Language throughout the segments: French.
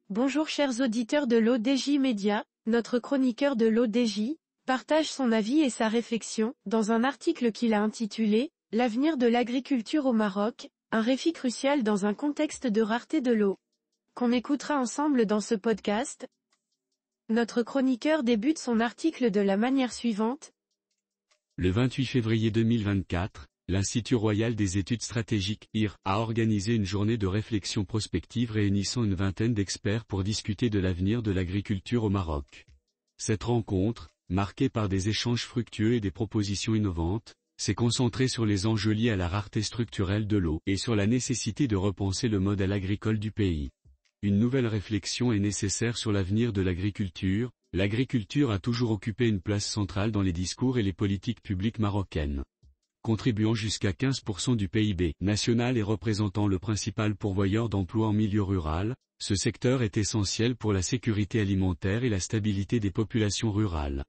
Bonjour chers auditeurs de l'ODJ Média, notre chroniqueur de l'ODJ partage son avis et sa réflexion dans un article qu'il a intitulé « L'avenir de l'agriculture au Maroc, un défi crucial dans un contexte de rareté de l'eau », qu'on écoutera ensemble dans ce podcast. Notre chroniqueur débute son article de la manière suivante. Le 28 février 2024, l'Institut royal des études stratégiques, IR, a organisé une journée de réflexion prospective réunissant une vingtaine d'experts pour discuter de l'avenir de l'agriculture au Maroc. Cette rencontre, marquée par des échanges fructueux et des propositions innovantes, s'est concentrée sur les enjeux liés à la rareté structurelle de l'eau et sur la nécessité de repenser le modèle agricole du pays. Une nouvelle réflexion est nécessaire sur l'avenir de l'agriculture. L'agriculture a toujours occupé une place centrale dans les discours et les politiques publiques marocaines. Contribuant jusqu'à 15% du PIB national et représentant le principal pourvoyeur d'emplois en milieu rural, ce secteur est essentiel pour la sécurité alimentaire et la stabilité des populations rurales.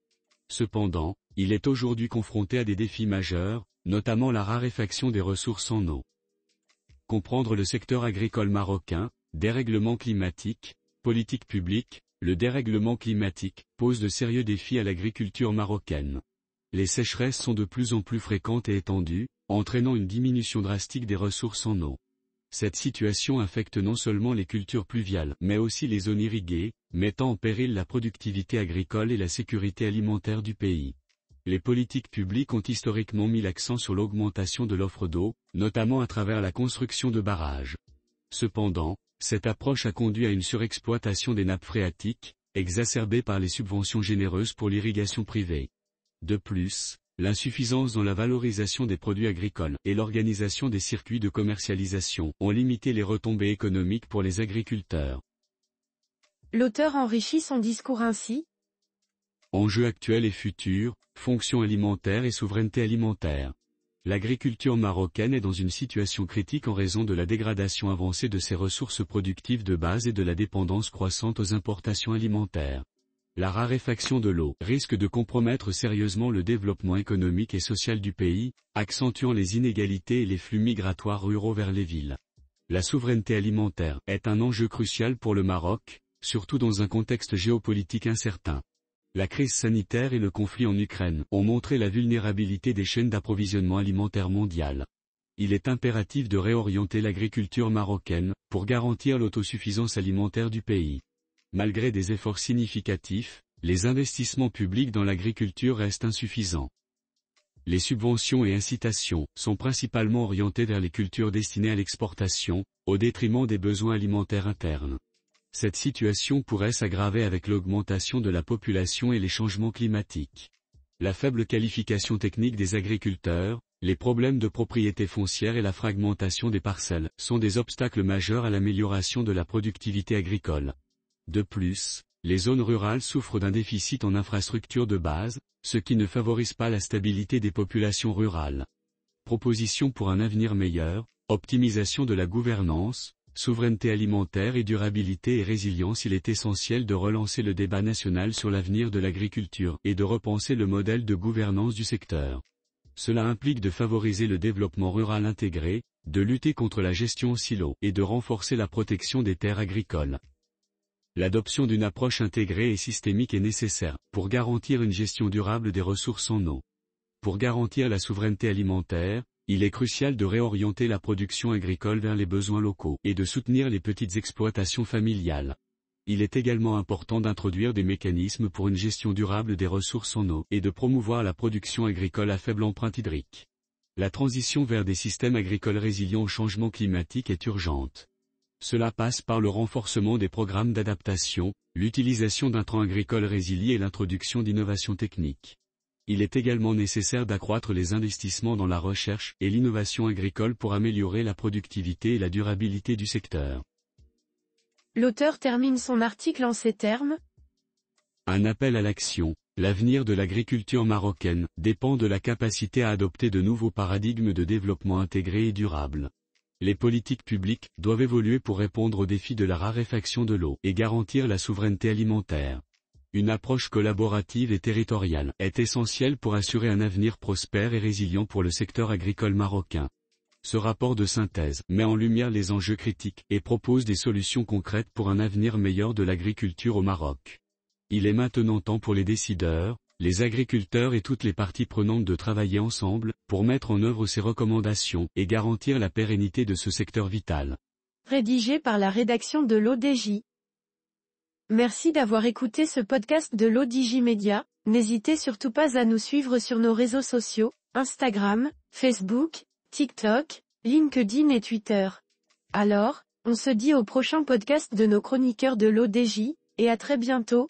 Cependant, il est aujourd'hui confronté à des défis majeurs, notamment la raréfaction des ressources en eau. Comprendre le secteur agricole marocain, dérèglement climatique, politique publique. Le dérèglement climatique pose de sérieux défis à l'agriculture marocaine. Les sécheresses sont de plus en plus fréquentes et étendues, entraînant une diminution drastique des ressources en eau. Cette situation affecte non seulement les cultures pluviales, mais aussi les zones irriguées, mettant en péril la productivité agricole et la sécurité alimentaire du pays. Les politiques publiques ont historiquement mis l'accent sur l'augmentation de l'offre d'eau, notamment à travers la construction de barrages. Cependant, cette approche a conduit à une surexploitation des nappes phréatiques, exacerbée par les subventions généreuses pour l'irrigation privée. De plus, l'insuffisance dans la valorisation des produits agricoles et l'organisation des circuits de commercialisation ont limité les retombées économiques pour les agriculteurs. L'auteur enrichit son discours ainsi. Enjeux actuels et futurs, fonctions alimentaires et souveraineté alimentaire. L'agriculture marocaine est dans une situation critique en raison de la dégradation avancée de ses ressources productives de base et de la dépendance croissante aux importations alimentaires. La raréfaction de l'eau risque de compromettre sérieusement le développement économique et social du pays, accentuant les inégalités et les flux migratoires ruraux vers les villes. La souveraineté alimentaire est un enjeu crucial pour le Maroc, surtout dans un contexte géopolitique incertain. La crise sanitaire et le conflit en Ukraine ont montré la vulnérabilité des chaînes d'approvisionnement alimentaire mondiales. Il est impératif de réorienter l'agriculture marocaine pour garantir l'autosuffisance alimentaire du pays. Malgré des efforts significatifs, les investissements publics dans l'agriculture restent insuffisants. Les subventions et incitations sont principalement orientées vers les cultures destinées à l'exportation, au détriment des besoins alimentaires internes. Cette situation pourrait s'aggraver avec l'augmentation de la population et les changements climatiques. La faible qualification technique des agriculteurs, les problèmes de propriété foncière et la fragmentation des parcelles sont des obstacles majeurs à l'amélioration de la productivité agricole. De plus, les zones rurales souffrent d'un déficit en infrastructures de base, ce qui ne favorise pas la stabilité des populations rurales. Propositions pour un avenir meilleur, optimisation de la gouvernance, souveraineté alimentaire et durabilité et résilience. Il est essentiel de relancer le débat national sur l'avenir de l'agriculture et de repenser le modèle de gouvernance du secteur. Cela implique de favoriser le développement rural intégré, de lutter contre la gestion en silo et de renforcer la protection des terres agricoles. L'adoption d'une approche intégrée et systémique est nécessaire pour garantir une gestion durable des ressources en eau. Pour garantir la souveraineté alimentaire, il est crucial de réorienter la production agricole vers les besoins locaux et de soutenir les petites exploitations familiales. Il est également important d'introduire des mécanismes pour une gestion durable des ressources en eau et de promouvoir la production agricole à faible empreinte hydrique. La transition vers des systèmes agricoles résilients au changement climatique est urgente. Cela passe par le renforcement des programmes d'adaptation, l'utilisation d'intrants agricoles résiliés et l'introduction d'innovations techniques. Il est également nécessaire d'accroître les investissements dans la recherche et l'innovation agricole pour améliorer la productivité et la durabilité du secteur. L'auteur termine son article en ces termes. Un appel à l'action. L'avenir de l'agriculture marocaine dépend de la capacité à adopter de nouveaux paradigmes de développement intégré et durable. Les politiques publiques doivent évoluer pour répondre aux défis de la raréfaction de l'eau et garantir la souveraineté alimentaire. Une approche collaborative et territoriale est essentielle pour assurer un avenir prospère et résilient pour le secteur agricole marocain. Ce rapport de synthèse met en lumière les enjeux critiques et propose des solutions concrètes pour un avenir meilleur de l'agriculture au Maroc. Il est maintenant temps pour les décideurs, les agriculteurs et toutes les parties prenantes de travailler ensemble pour mettre en œuvre ces recommandations et garantir la pérennité de ce secteur vital. Rédigé par la rédaction de l'ODJ. Merci d'avoir écouté ce podcast de l'ODJ Média. N'hésitez surtout pas à nous suivre sur nos réseaux sociaux, Instagram, Facebook, TikTok, LinkedIn et Twitter. Alors, on se dit au prochain podcast de nos chroniqueurs de l'ODJ, et à très bientôt,